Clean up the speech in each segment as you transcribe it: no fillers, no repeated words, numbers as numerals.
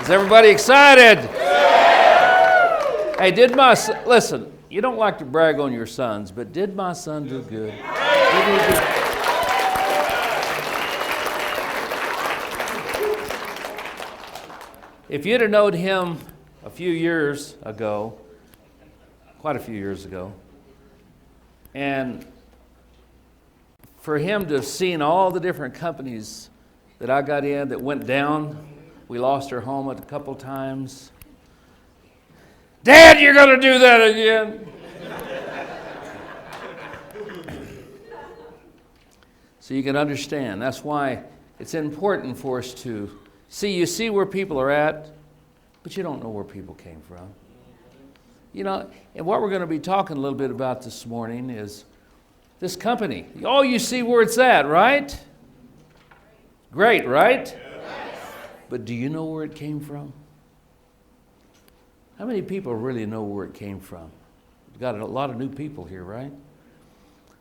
Is everybody excited? Hey, listen, you don't like to brag on your sons, but did my son do good? Did he do? If you'd have known him a few years ago, quite a few years ago, and for him to have seen all the different companies that I got in that went down, we lost our home a couple times. Dad, you're going to do that again. So you can understand. That's why it's important for us to see where people are at, but you don't know where people came from. You know, and what we're going to be talking a little bit about this morning is this company. Oh, you see where it's at, right? Great, right? Yes. But do you know where it came from? How many people really know where it came from? We've got a lot of new people here, right?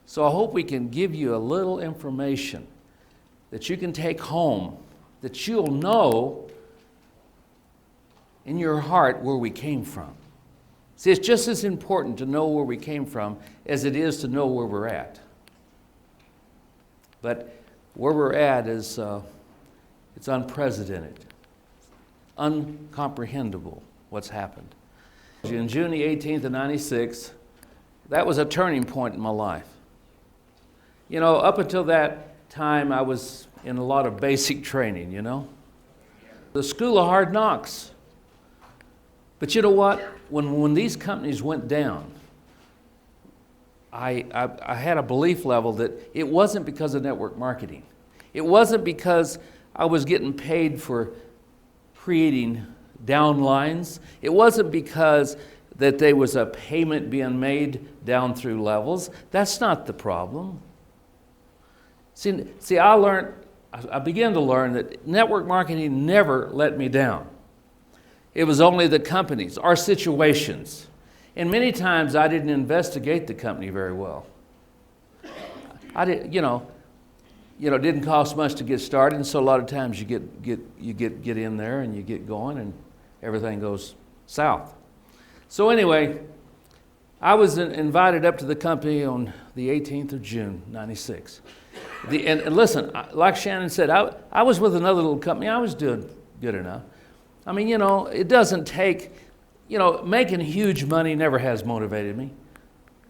So I hope we can give you a little information that you can take home, that you'll know in your heart where we came from. See, it's just as important to know where we came from as it is to know where we're at. But where we're at is it's unprecedented, uncomprehendable what's happened. On June the 18th of 96, that was a turning point in my life. You know, up until that time, I was in a lot of basic training, you know. The school of hard knocks. But you know what? When these companies went down, I had a belief level that it wasn't because of network marketing. It wasn't because I was getting paid for creating downlines. It wasn't because that there was a payment being made down through levels. That's not the problem. See, I began to learn that network marketing never let me down. It was only the companies, our situations. And many times I didn't investigate the company very well. I didn't, it didn't cost much to get started, and so a lot of times you get in there and you get going and everything goes south. So anyway, I was invited up to the company on the 18th of June, 96. And listen, like Shannon said, I was with another little company. I was doing good enough. I mean, it doesn't take, making huge money never has motivated me.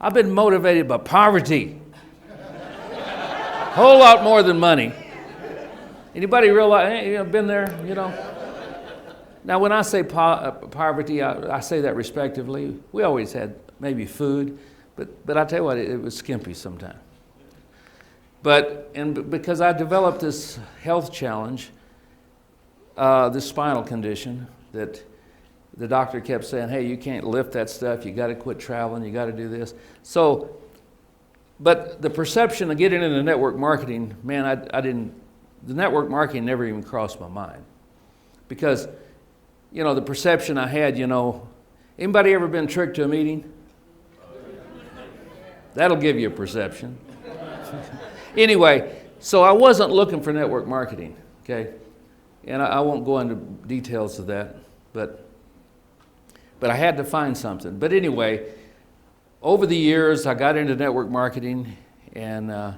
I've been motivated by poverty. A whole lot more than money. Anybody realize, been there, Now, when I say poverty, I say that respectively. We always had maybe food, but I tell you what, it was skimpy sometimes. And because I developed this health challenge, this spinal condition that the doctor kept saying, hey, you can't lift that stuff, you got to quit traveling, you got to do this. So, but the perception of getting into network marketing, man, the network marketing never even crossed my mind. Because, the perception I had, anybody ever been tricked to a meeting? That'll give you a perception. Anyway, so I wasn't looking for network marketing, okay? And I won't go into details of that, but I had to find something. But anyway, over the years, I got into network marketing, and I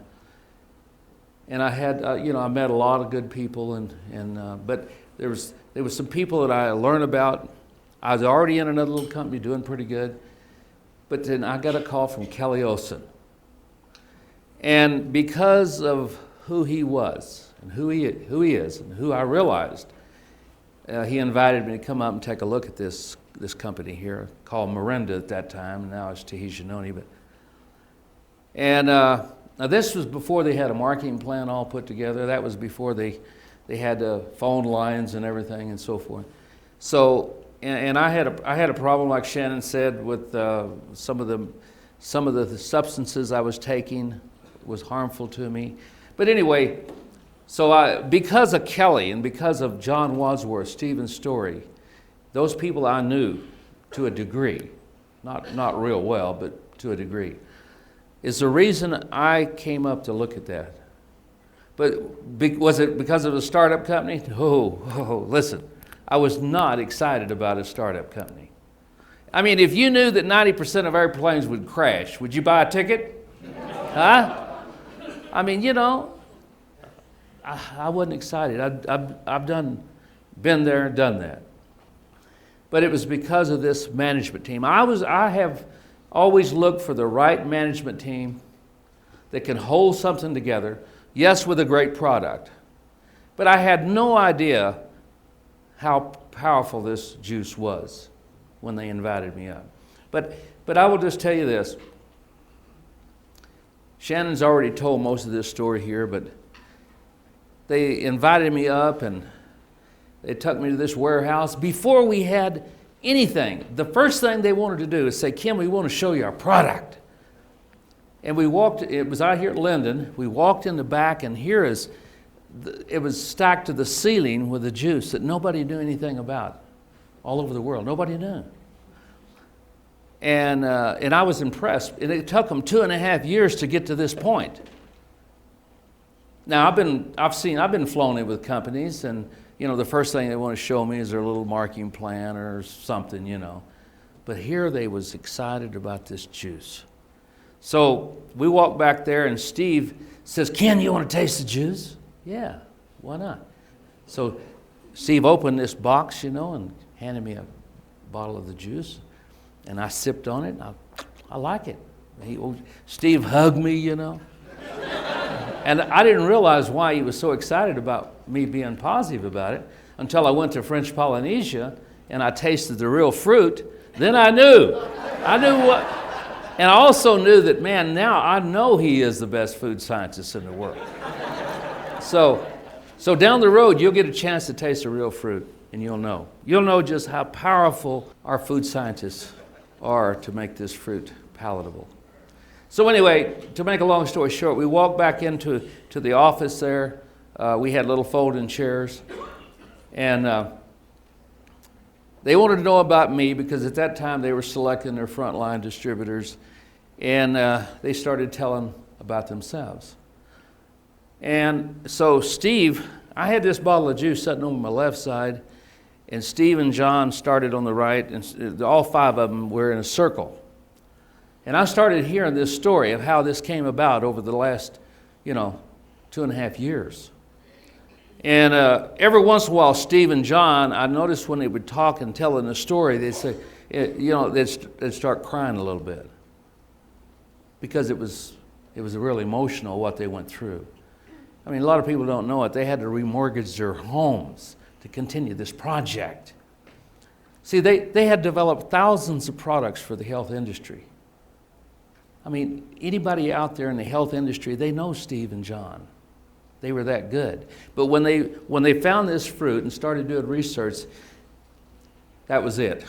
had, I met a lot of good people, but there was some people that I learned about. I was already in another little company doing pretty good, but then I got a call from Kelly Olson. And because of who he was, and who he is, and who I realized, he invited me to come up and take a look at this company here, called Morinda at that time, and now it's Tahitian Noni. Now this was before they had a marketing plan all put together. That was before they had phone lines and everything and so forth. So, and I had a problem, like Shannon said, with some of the substances I was taking was harmful to me. But anyway, so because of Kelly and because of John Wadsworth, Stephen's story, those people I knew to a degree, not real well, but to a degree, is the reason I came up to look at that. But was it because of a startup company? Oh, listen, I was not excited about a startup company. I mean, if you knew that 90% of airplanes would crash, would you buy a ticket? Huh? I mean, I wasn't excited. I've been there and done that. But it was because of this management team. I have always looked for the right management team that can hold something together, yes, with a great product. But I had no idea how powerful this juice was when they invited me up. But I will just tell you this. Shannon's already told most of this story here, but they invited me up and they took me to this warehouse. Before we had anything, the first thing they wanted to do is say, Kim, we want to show you our product. And we walked, it was out here at Linden, we walked in the back, and it was stacked to the ceiling with the juice that nobody knew anything about all over the world. Nobody knew. And I was impressed. And it took them 2.5 years to get to this point. Now, I've been flown in with companies, and the first thing they want to show me is their little marketing plan or something, But here they was excited about this juice. So we walked back there, and Steve says, Ken, you want to taste the juice? Yeah, why not? So Steve opened this box, and handed me a bottle of the juice, and I sipped on it, and I like it. Steve hugged me, And I didn't realize why he was so excited about me being positive about it until I went to French Polynesia and I tasted the real fruit. Then I knew what, and I also knew that, man, now I know he is the best food scientist in the world. So down the road, you'll get a chance to taste the real fruit, and you'll know. You'll know just how powerful our food scientists are to make this fruit palatable. So anyway, to make a long story short, we walked back into the office there. We had little folding chairs. And they wanted to know about me because at that time they were selecting their frontline distributors. And they started telling about themselves. And so Steve, I had this bottle of juice sitting on my left side. And Steve and John started on the right. And all 5 of them were in a circle. And I started hearing this story of how this came about over the last, 2.5 years. And every once in a while, Steve and John, I noticed when they would talk and telling the story, they'd say, they'd start crying a little bit. Because it was really emotional what they went through. I mean, a lot of people don't know it. They had to remortgage their homes to continue this project. See, they had developed thousands of products for the health industry. I mean, anybody out there in the health industry, they know Steve and John. They were that good. But when they found this fruit and started doing research, that was it.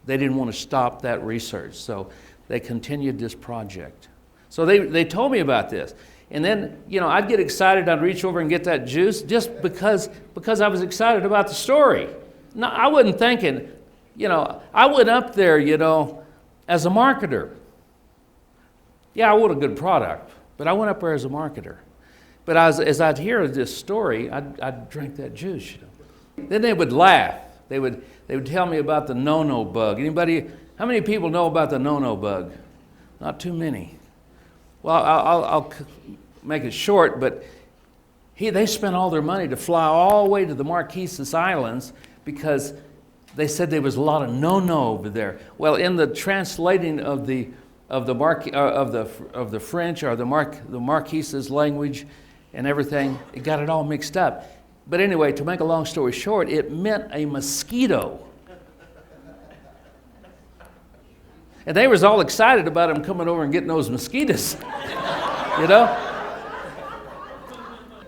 They didn't want to stop that research, so they continued this project. So they told me about this. And then, I'd get excited, I'd reach over and get that juice just because I was excited about the story. No, I wasn't thinking, I went up there, as a marketer. Yeah, I want a good product, but I went up there as a marketer. But as I'd hear this story, I'd drink that juice. Then they would laugh. They would tell me about the no-no bug. How many people know about the no-no bug? Not too many. Well, I'll make it short, but they spent all their money to fly all the way to the Marquesas Islands because they said there was a lot of no-no over there. Well, in the translating of the French or the Marquesas language and everything, it got it all mixed up. But anyway, to make a long story short, it meant a mosquito. And they was all excited about them coming over and getting those mosquitoes,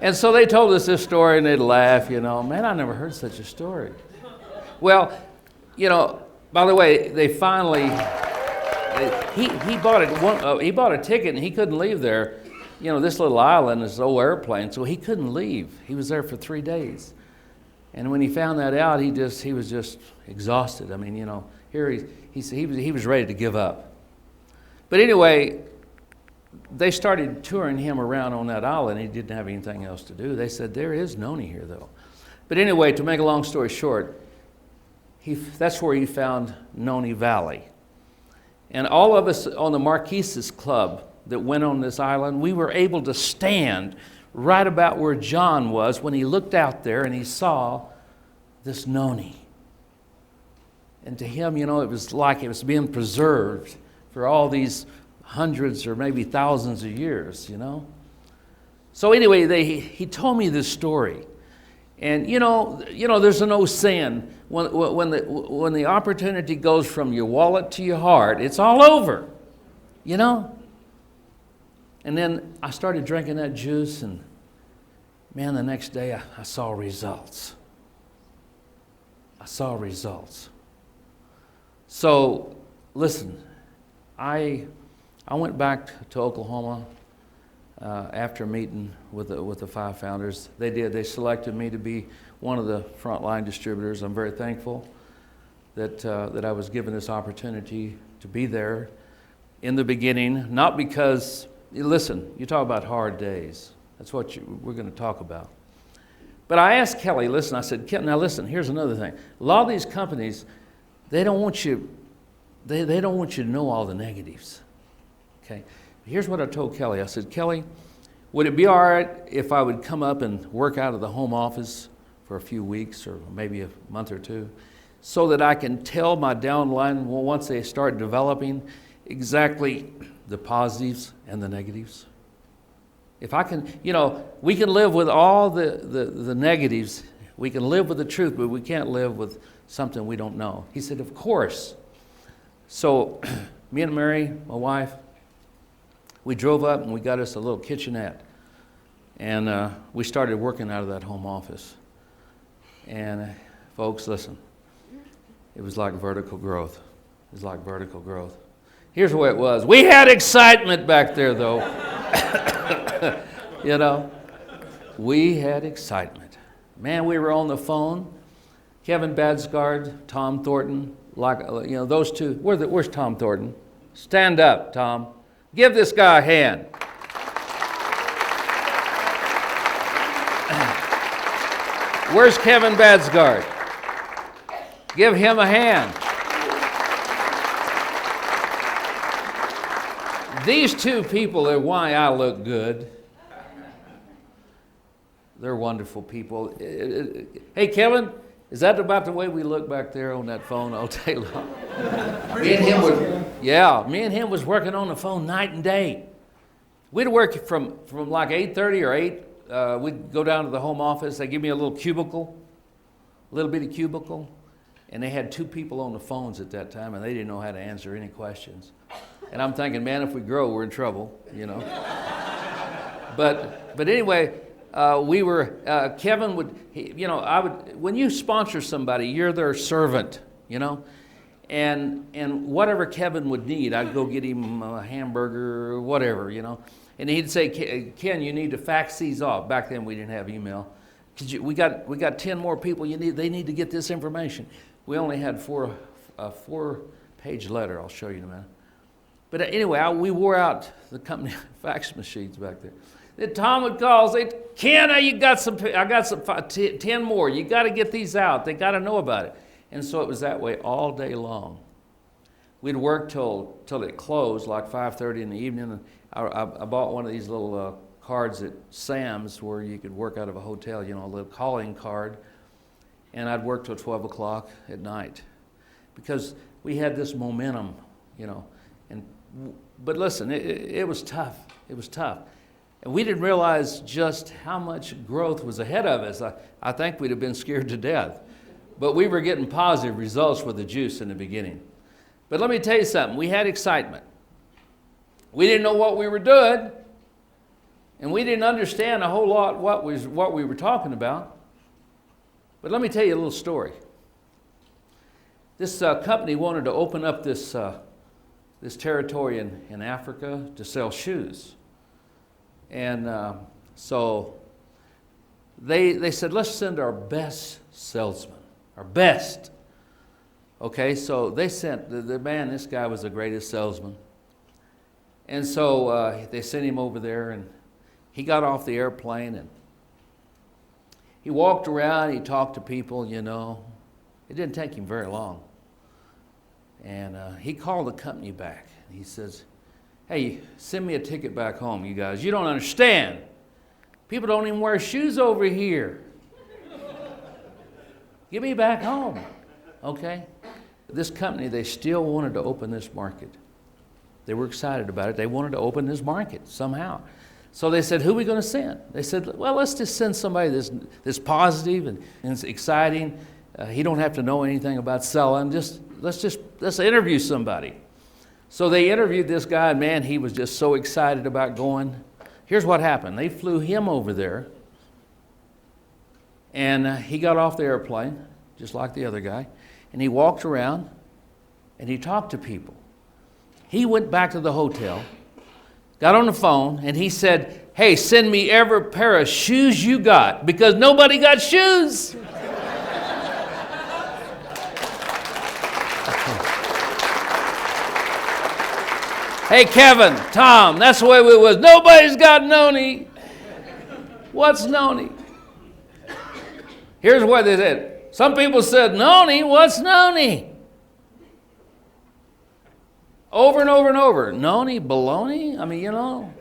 And so they told us this story and they'd laugh, Man, I never heard such a story. Well, by the way, they finally, he bought a ticket and he couldn't leave there. This little island is an old airplane, so he couldn't leave. He was there for 3 days. And when he found that out, he was just exhausted. I mean, here he was ready to give up. But anyway, they started touring him around on that island. He didn't have anything else to do. They said, there is Noni here, though. But anyway, to make a long story short, that's where he found Noni Valley. And all of us on the Marquises Club that went on this island, we were able to stand right about where John was when he looked out there and he saw this Noni. And to him, it was like it was being preserved for all these hundreds or maybe thousands of years, So anyway, he told me this story. And there's an old saying, when the opportunity goes from your wallet to your heart, it's all over, And then I started drinking that juice, and man, the next day I saw results. So, listen, I went back to Oklahoma after meeting with the 5 founders. They selected me to be one of the frontline distributors. I'm very thankful that I was given this opportunity to be there in the beginning. Not because, listen, you talk about hard days. That's what we're going to talk about. But I asked Kelly, I said, now listen, here's another thing. A lot of these companies, they don't want you to know all the negatives. Okay? Here's what I told Kelly. I said, Kelly, would it be all right if I would come up and work out of the home office for a few weeks or maybe a month or two so that I can tell my downline, once they start developing, exactly the positives and the negatives? If I can, we can live with all the negatives. We can live with the truth, but we can't live with something we don't know. He said, of course. So me and Mary, my wife, we drove up and we got us a little kitchenette. And we started working out of that home office. And folks, listen, it was like vertical growth. Here's the way it was. We had excitement back there, though. We had excitement. Man, we were on the phone. Kevin Badsgard, Tom Thornton, those two. Where's Tom Thornton? Stand up, Tom. Give this guy a hand. Where's Kevin Badsgard? Give him a hand. These two people are why I look good. They're wonderful people. Hey, Kevin, is that about the way we look back there on that phone all day long? Me and him was working on the phone night and day. We'd work from like 8:30 or 8. We'd go down to the home office. They give me a little bitty cubicle, and they had 2 people on the phones at that time, and they didn't know how to answer any questions. And I'm thinking, man, if we grow, we're in trouble, But anyway, Kevin would, when you sponsor somebody, you're their servant, And whatever Kevin would need, I'd go get him a hamburger or whatever, And he'd say, Ken, you need to fax these off. Back then we didn't have email. We got 10 more people they need to get this information. We only had a 4-page letter. I'll show you in a minute. But anyway, we wore out the company fax machines back there. Then Tom would call and say, Ken, I got some 10 more. You got to get these out. They got to know about it. And so it was that way all day long. We'd work till it closed, like 5:30 in the evening. And I bought one of these little cards at Sam's where you could work out of a hotel, a little calling card. And I'd work till 12 o'clock at night because we had this momentum, But listen, it was tough. It was tough. And we didn't realize just how much growth was ahead of us. I think we'd have been scared to death. But we were getting positive results with the juice in the beginning. But let me tell you something. We had excitement. We didn't know what we were doing. And we didn't understand a whole lot what we were talking about. But let me tell you a little story. This company wanted to open up this territory in Africa to sell shoes. And so they said, let's send our best salesman, our best. Okay, so they sent, this guy was the greatest salesman. And so they sent him over there, and he got off the airplane, and He walked around, he talked to people, you know. It didn't take him very long. And he called the company back. He says, hey, send me a ticket back home, you guys. You don't understand. People don't even wear shoes over here. Get me back home, okay? This company, they still wanted to open this market. They were excited about it. They wanted to open this market somehow. So they said, who are we going to send? They said, well, let's just send somebody that's positive and exciting. He don't have to know anything about selling. Let's interview somebody. So they interviewed this guy, and man, he was just so excited about going. Here's what happened. They flew him over there, and he got off the airplane, just like the other guy, and he walked around, and he talked to people. He went back to the hotel, got on the phone, and he said, hey, send me every pair of shoes you got, because nobody got shoes. Hey, Kevin, Tom, that's the way it was. Nobody's got Noni. What's Noni? Here's what they said. Some people said, Noni, what's Noni? Over and over and over. Noni, baloney? I mean, you know.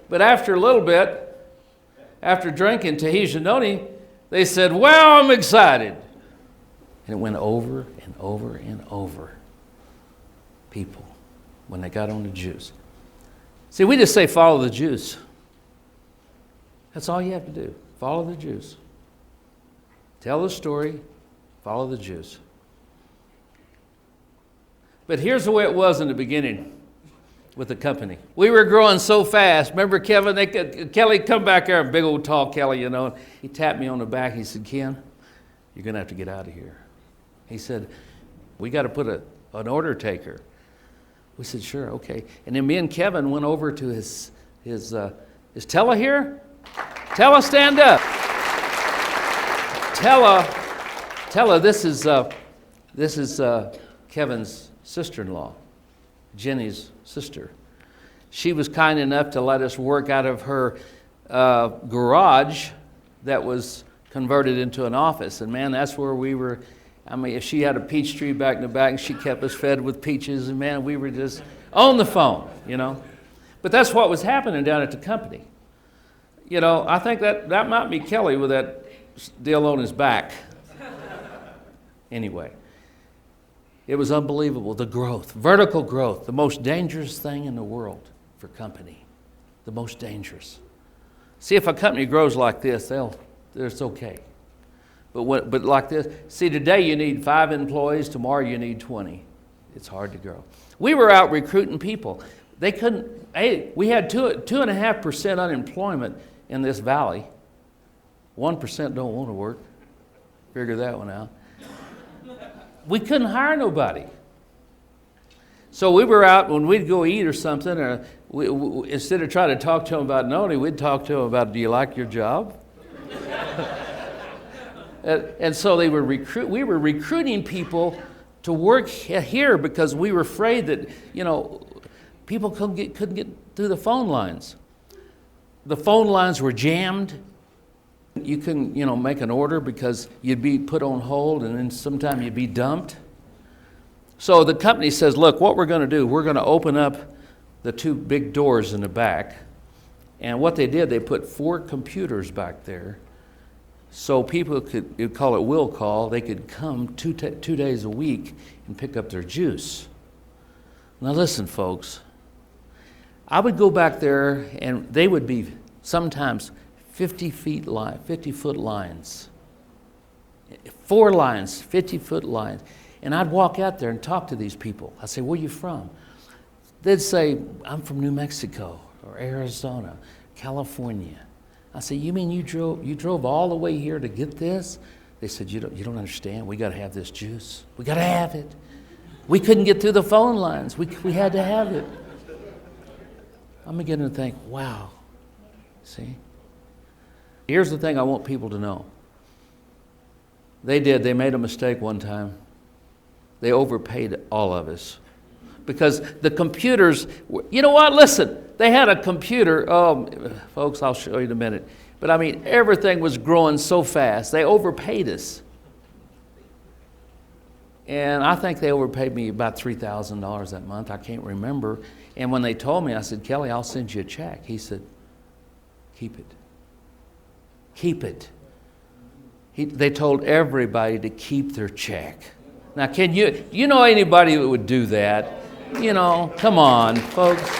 But after a little bit, after drinking Tahitian Noni, they said, wow, I'm excited. And it went over and over and over. People, when they got on the juice. See, we just say follow the juice. That's all you have to do. Follow the juice. Tell the story, follow the juice. But here's the way it was in the beginning with the company. We were growing so fast. Remember Kevin? Kelly, come back here. Big old tall Kelly, you know. He tapped me on the back. He said, Ken, you're going to have to get out of here. He said, we got to put an order taker. We said, sure, okay. And then me and Kevin went over to is Tella here? Tella, stand up. Tella, this is Kevin's sister-in-law, Jenny's sister. She was kind enough to let us work out of her garage that was converted into an office. And man, that's where we were. I mean, if she had a peach tree back in the back and she kept us fed with peaches, and man, we were just on the phone, you know. But that's what was happening down at the company. You know, I think that might be Kelly with that deal on his back. Anyway, it was unbelievable, the growth, vertical growth, the most dangerous thing in the world for company, the most dangerous. See, if a company grows like this, it's okay. But like this, see, today you need 5 employees, tomorrow you need 20. It's hard to grow. We were out recruiting people. They couldn't, we had 2.5% unemployment in this valley. 1% don't want to work. Figure that one out. We couldn't hire nobody. So we were out when we'd go eat or something, or we, instead of trying to talk to them about Noni, we'd talk to them about, do you like your job? And so we were recruiting people to work here because we were afraid that, you know, people couldn't get through the phone lines. The phone lines were jammed. You couldn't, you know, make an order because you'd be put on hold and then sometime you'd be dumped. So the company says, look, what we're going to do, we're going to open up the 2 big doors in the back. And what they did, they put 4 computers back there. So people could, you'd call it will call, they could come 2 days a week and pick up their juice. Now listen, folks, I would go back there and they would be sometimes 50-foot lines. 4 lines, 50-foot lines. And I'd walk out there and talk to these people. I'd say, where are you from? They'd say, I'm from New Mexico or Arizona, California. I said, you mean you drove all the way here to get this? They said, you don't understand. We got to have this juice. We got to have it. We couldn't get through the phone lines. We had to have it. I'm beginning to think, wow. See? Here's the thing I want people to know. They made a mistake one time. They overpaid all of us. Because the computers, you know what, listen, they had a computer, folks, I'll show you in a minute. But I mean, everything was growing so fast. They overpaid us. And I think they overpaid me about $3,000 that month. I can't remember. And when they told me, I said, Kelly, I'll send you a check. He said, keep it. Keep it. They told everybody to keep their check. Now, can you know anybody that would do that? You know, come on, folks.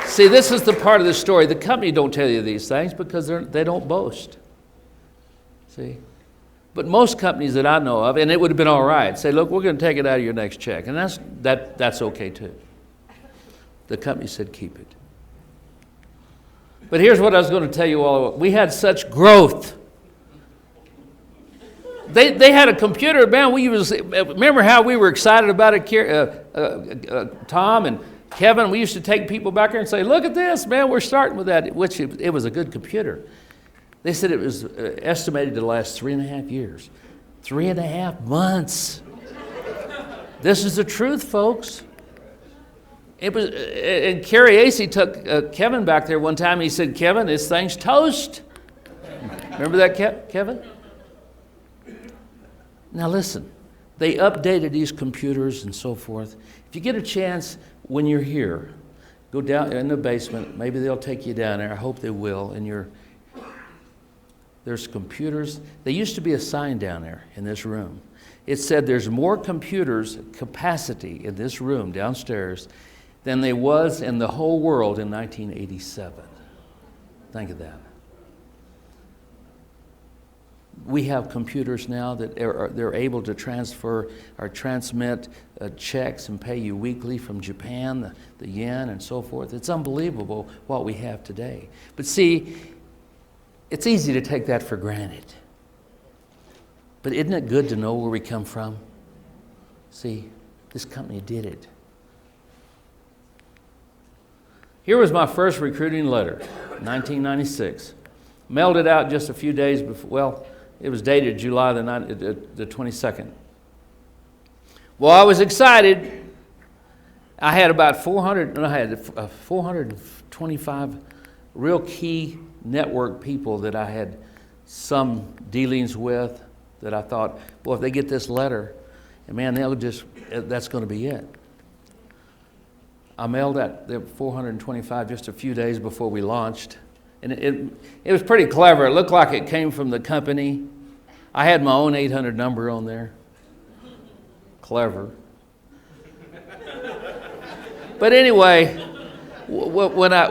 See, this is the part of the story. The company don't tell you these things because they don't boast. See? But most companies that I know of, and it would have been all right, say, look, we're going to take it out of your next check. And that's okay too. The company said, keep it. But here's what I was going to tell you all about. We had such growth. They had a computer, man. Remember how we were excited about it, Tom and Kevin? We used to take people back there and say, look at this, man, we're starting with that, which it was a good computer. They said it was estimated to last 3.5 years. 3.5 months. This is the truth, folks. It was, and Carrie Acey took Kevin back there one time. He said, Kevin, this thing's toast. Remember that, Kevin? Now listen, they updated these computers and so forth. If you get a chance when you're here, go down in the basement. Maybe they'll take you down there. I hope they will. And there's computers. There used to be a sign down there in this room. It said there's more computers capacity in this room downstairs than there was in the whole world in 1987. Think of that. We have computers now that they're able to transfer or transmit checks and pay you weekly from Japan, the yen and so forth. It's unbelievable what we have today. But see, it's easy to take that for granted. But isn't it good to know where we come from? See, this company did it. Here was my first recruiting letter, 1996. Mailed it out just a few days before, well, it was dated July the 22nd. Well, I was excited. I had about 425 real key network people that I had some dealings with that I thought, well, if they get this letter, and man, that's going to be it. I mailed that 425 just a few days before we launched. And it was pretty clever. It looked like it came from the company. I had my own 800 number on there. Clever. But anyway, when I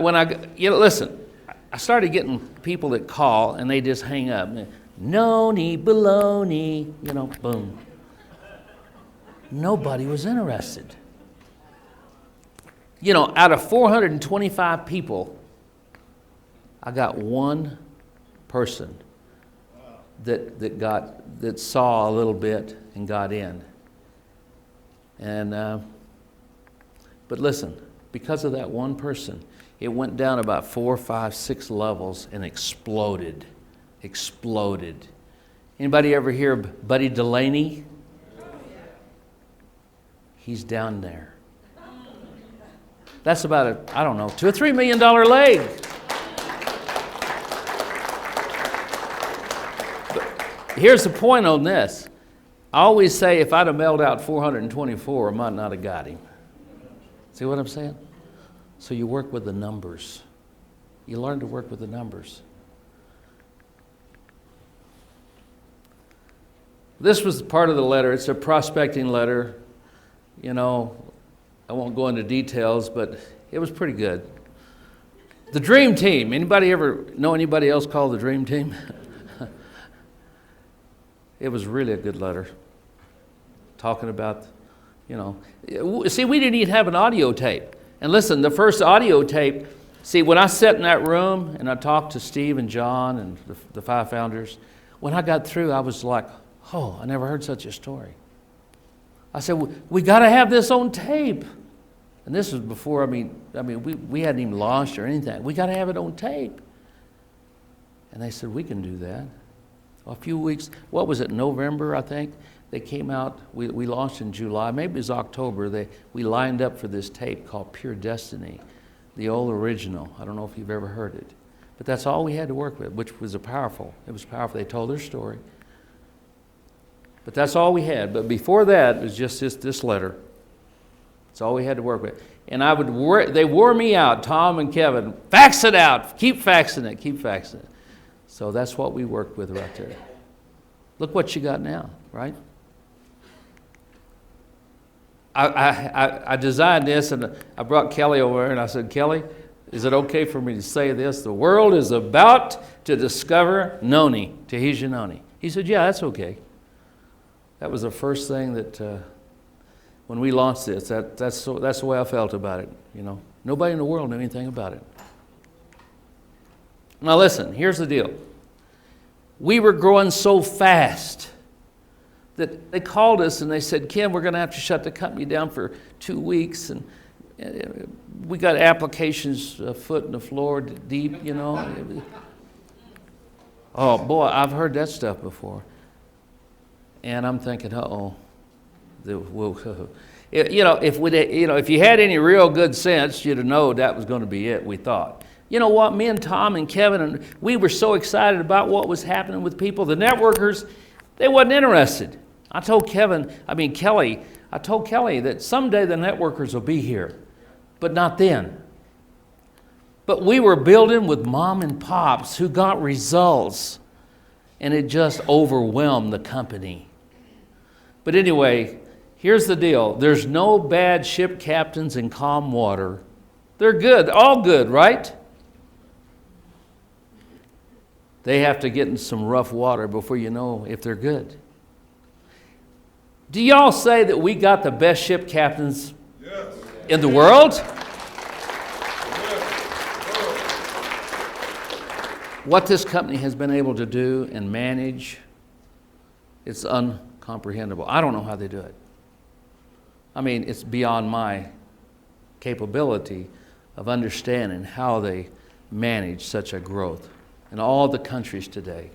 listen, I started getting people that call and they just hang up. Noni, baloney, boom. Nobody was interested. Out of 425 people, I got one person that saw a little bit and got in. And but listen, because of that one person, it went down about 4, 5, 6 levels and exploded. Anybody ever hear of Buddy Delaney? He's down there. That's about $2 or $3 million leg. But here's the point on this. I always say if I'd have mailed out 424, I might not have got him. See what I'm saying? So you work with the numbers. You learn to work with the numbers. This was part of the letter. It's a prospecting letter. I won't go into details, but it was pretty good. The Dream Team. Anybody ever know anybody else called the Dream Team? It was really a good letter. Talking about, See, we didn't even have an audio tape. And listen, the first audio tape, see, when I sat in that room and I talked to Steve and John and the 5 founders, when I got through, I was like, oh, I never heard such a story. I said, we got to have this on tape. And this was before, we hadn't even launched or anything. We got to have it on tape. And they said, we can do that. A few weeks, what was it, November, I think? They came out, we launched in July, maybe it was October. We lined up for this tape called Pure Destiny the old original. I don't know if you've ever heard it. But that's all we had to work with, which was powerful. It was powerful. They told their story. But that's all we had. But before that, it was just this letter. That's all we had to work with. And they wore me out, Tom and Kevin. Fax it out. Keep faxing it. Keep faxing it. So that's what we worked with right there. Look what you got now, right? I designed this, and I brought Kelly over, and I said, Kelly, is it okay for me to say this? The world is about to discover Noni, Tahitian Noni. He said, yeah, that's okay. That was the first thing that, when we launched this, that's the way I felt about it. You know, nobody in the world knew anything about it. Now listen, here's the deal. We were growing so fast that they called us and they said, Ken, we're going to have to shut the company down for 2 weeks. And we got applications a foot in the floor deep, you know. Oh, boy, I've heard that stuff before. And I'm thinking, uh-oh. If you had any real good sense, you'd have known that was going to be it, we thought. You know what? Me and Tom and Kevin, we were so excited about what was happening with people. The networkers, they wasn't interested. I told Kelly that someday the networkers will be here, but not then. But we were building with mom and pops who got results, and it just overwhelmed the company. But anyway, here's the deal. There's no bad ship captains in calm water. They're good, all good, right? They have to get in some rough water before you know if they're good. Do y'all say that we got the best ship captains in the world? What this company has been able to do and manage, it's incomprehensible. I don't know how they do it. I mean, it's beyond my capability of understanding how they manage such a growth in all the countries today.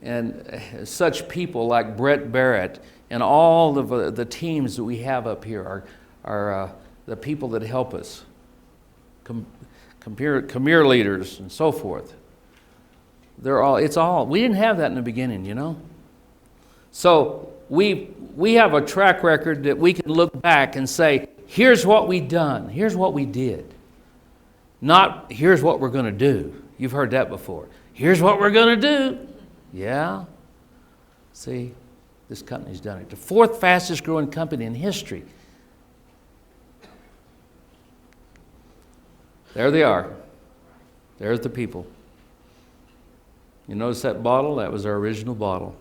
And such people like Brett Barrett and all of the teams that we have up here are the people that help us, Khmer leaders and so forth. We didn't have that in the beginning, you know. So we have a track record that we can look back and say, here's what we done, here's what we did. Not, here's what we're going to do. You've heard that before. Here's what we're going to do. Yeah. See, this company's done it. The fourth fastest growing company in history. There they are. There's the people. You notice that bottle? That was our original bottle.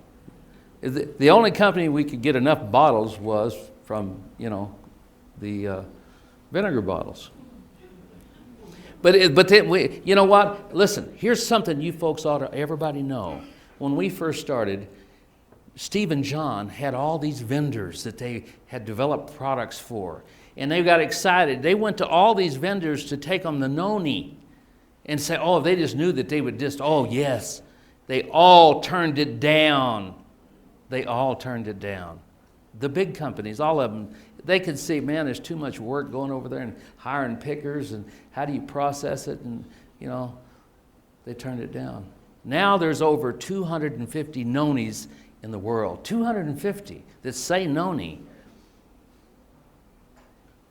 The only company we could get enough bottles was from, the vinegar bottles. But then you know what? Listen, here's something you folks ought to everybody know. When we first started, Steve and John had all these vendors that they had developed products for. And they got excited. They went to all these vendors to take on the Noni and say, oh, they just knew that they would just, oh, yes. They all turned it down. They all turned it down. The big companies, all of them, they could see, man, there's too much work going over there and hiring pickers and how do you process it? And, they turned it down. Now there's over 250 Nonis in the world. 250 that say Noni.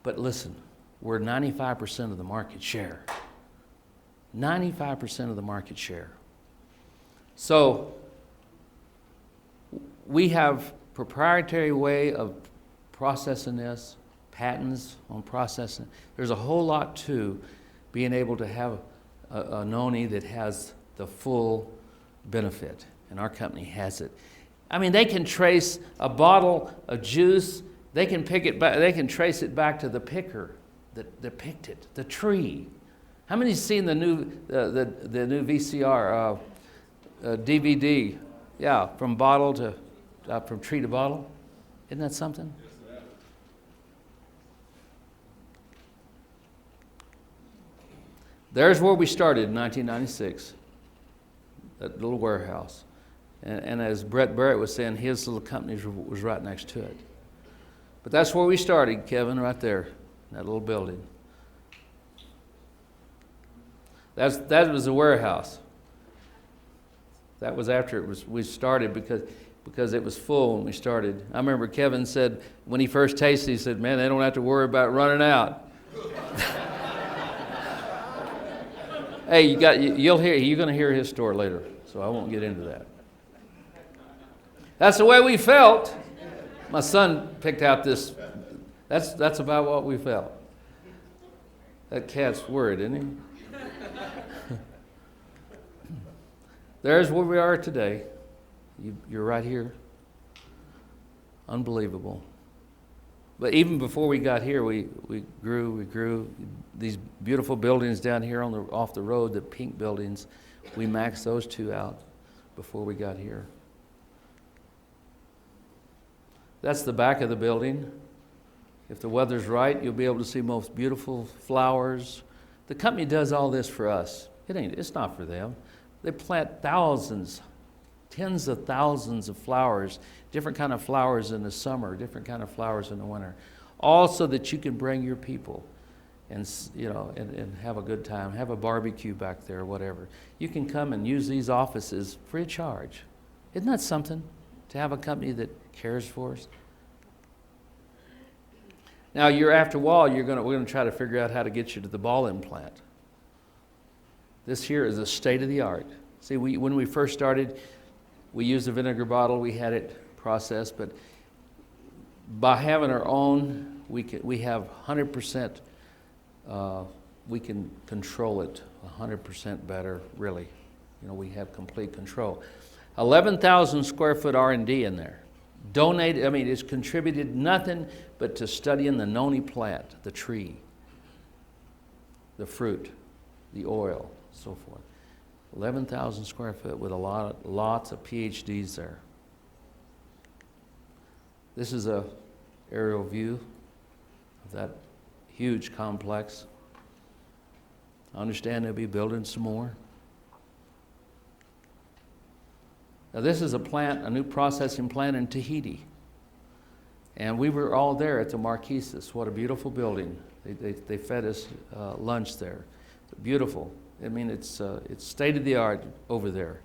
But listen, we're 95% of the market share. 95% of the market share. So we have proprietary way of processing this, patents on processing. There's a whole lot to being able to have a Noni that has the full benefit, and our company has it. I mean, they can trace a bottle of juice. They can pick it back. They can trace it back to the picker that picked it, the tree. How many's seen the new VCR DVD? Yeah, from bottle to from tree to bottle. Isn't that something? There's where we started in 1996, that little warehouse. And as Brett Barrett was saying, his little company was right next to it. But that's where we started, Kevin, right there, in that little building. That was the warehouse. That was after we started because it was full when we started. I remember Kevin said when he first tasted, he said, "Man, they don't have to worry about running out." Hey, you're going to hear his story later, so I won't get into that. That's the way we felt. My son picked out this. That's about what we felt. That cat's worried, isn't he? There's where we are today. You're right here. Unbelievable. But even before we got here, we grew. These beautiful buildings down here off the road, the pink buildings, we maxed those two out before we got here. That's the back of the building. If the weather's right, you'll be able to see most beautiful flowers. The company does all this for us. It's not for them. They plant thousands, tens of thousands of flowers, different kind of flowers in the summer, different kind of flowers in the winter, all so that you can bring your people and have a good time, have a barbecue back there, whatever. You can come and use these offices free of charge. Isn't that something to have a company that cares for us? Now, after a while, we're going to try to figure out how to get you to the ball-in plant. This here is a state-of-the-art. See, when we first started, we used a vinegar bottle. We had it processed, but by having our own, we have 100%. We can control it 100% better. Really, we have complete control. 11,000 square foot R&D in there. Donated. It's contributed nothing but to studying the noni plant, the tree, the fruit, the oil, so forth. 11,000 square foot with lots of PhDs there. This is a aerial view of that huge complex. I understand they'll be building some more. Now this is a new processing plant in Tahiti. And we were all there at the Marquises. What a beautiful building. They fed us lunch there. Beautiful. It's state of the art over there.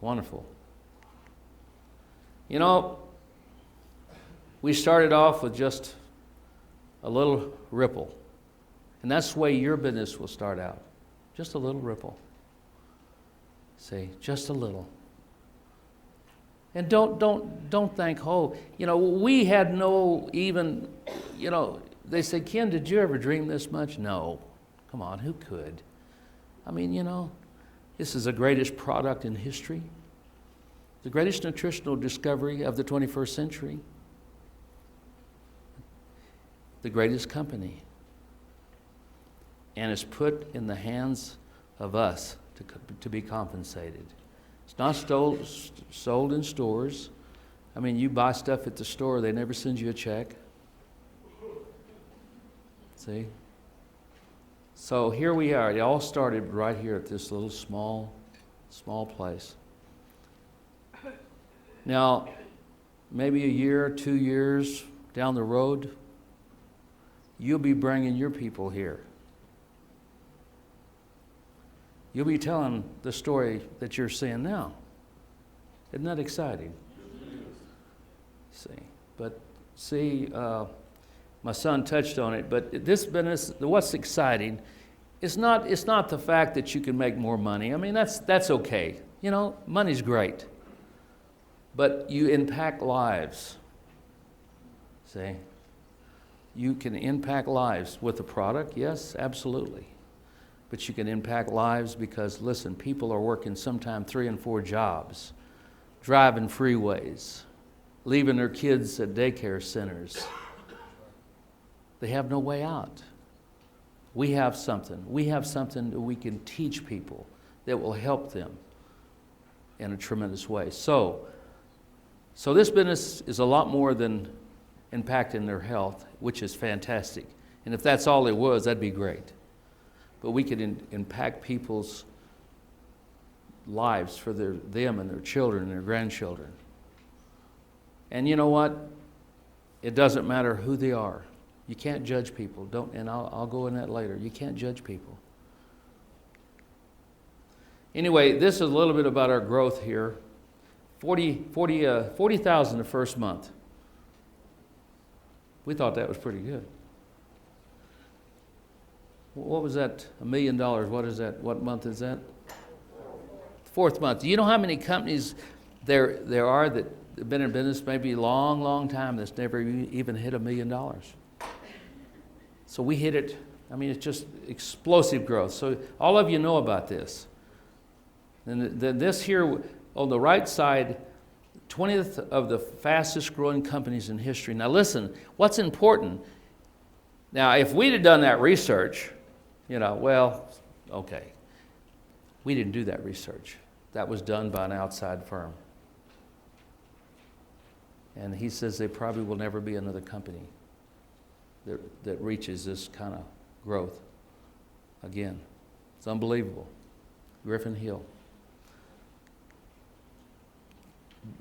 Wonderful. We started off with just a little ripple. And that's the way your business will start out. Just a little ripple. See, just a little. And don't think, we had no even, they say, "Ken, did you ever dream this much?" No. Come on, who could? This is the greatest product in history, the greatest nutritional discovery of the 21st century, the greatest company. And it's put in the hands of us to be compensated. It's not sold in stores. You buy stuff at the store, they never send you a check. See? So here we are. It all started right here at this little small place. Now, maybe a year, 2 years down the road, you'll be bringing your people here. You'll be telling the story that you're seeing now. Isn't that exciting? My son touched on it, but this business, what's exciting, it's not the fact that you can make more money. That's okay. Money's great. But you impact lives. See? You can impact lives with the product, yes, absolutely. But you can impact lives because, listen, people are working sometimes 3 and 4 jobs, driving freeways, leaving their kids at daycare centers. They have no way out. We have something. We have something that we can teach people that will help them in a tremendous way. So this business is a lot more than impacting their health, which is fantastic. And if that's all it was, that'd be great. But we could impact people's lives for them and their children and their grandchildren. And you know what? It doesn't matter who they are. You can't judge people. And I'll go in that later. You can't judge people. Anyway, this is a little bit about our growth here. 40,000 the first month. We thought that was pretty good. What was that? $1 million. What is that? What month is that? Fourth month. Do you know how many companies there are that have been in business maybe a long, long time that's never even hit $1 million? So we hit it. I mean, it's just explosive growth. So all of you know about this. And this here on the right side, 20th of the fastest growing companies in history. Now listen, what's important? Now, if we'd have done that research, well, okay. We didn't do that research. That was done by an outside firm. And he says there probably will never be another company that reaches this kind of growth again. It's unbelievable. Griffin Hill.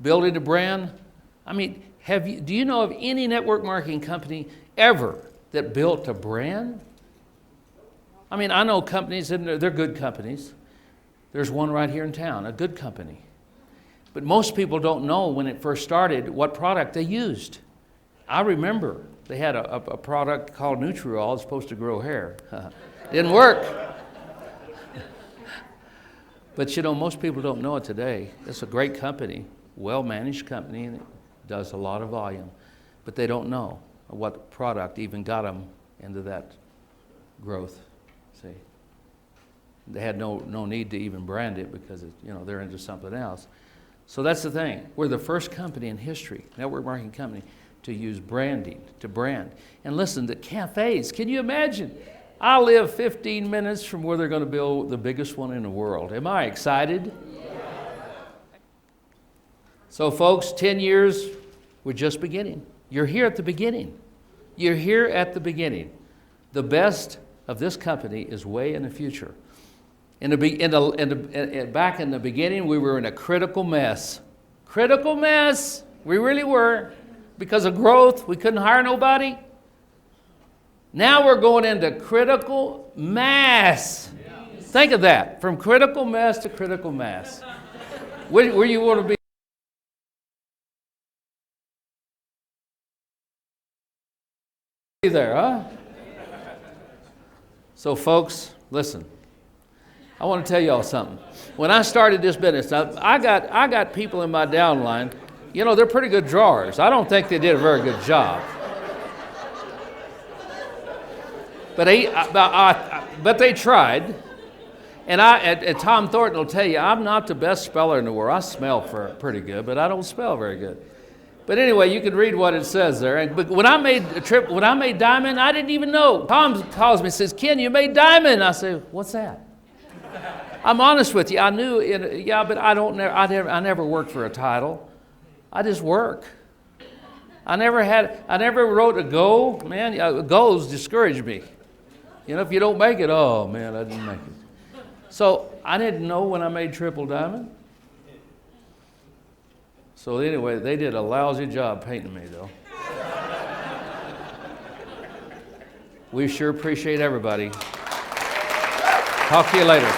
Building a brand. I mean, do you know of any network marketing company ever that built a brand? I mean, I know companies, and they're good companies. There's one right here in town, a good company. But most people don't know when it first started what product they used. I remember they had a product called Nutriol. It's supposed to grow hair. Didn't work. But most people don't know it today. It's a great company, well-managed company, and it does a lot of volume. But they don't know what product even got them into that growth. See, they had no need to even brand it because they're into something else. So that's the thing. We're the first company in history, network marketing company, to use branding, to brand. And listen, the cafes, can you imagine? I live 15 minutes from where they're going to build the biggest one in the world. Am I excited? Yeah. So folks, 10 years, we're just beginning. You're here at the beginning. You're here at the beginning. The best of this company is way in the future. Back in the beginning, we were in a critical mess. Critical mess. We really were. Because of growth, we couldn't hire nobody. Now we're going into critical mass. Think of that. From critical mass to critical mass. Where you want to be there, huh? So folks, listen. I want to tell y'all something. When I started this business, I got people in my downline. They're pretty good drawers. I don't think they did a very good job. But they tried. And Tom Thornton will tell you, I'm not the best speller in the world. I smell pretty good, but I don't spell very good. But anyway, you can read what it says there. But when I made diamond, I didn't even know. Tom calls me and says, "Ken, you made diamond." I say, "What's that?" I'm honest with you. I knew, but I never worked for a title. I just work. I never wrote a goal. Man, goals discourage me. If you don't make it, oh man, I didn't make it. So I didn't know when I made triple diamond. So anyway, they did a lousy job painting me though. We sure appreciate everybody. Talk to you later.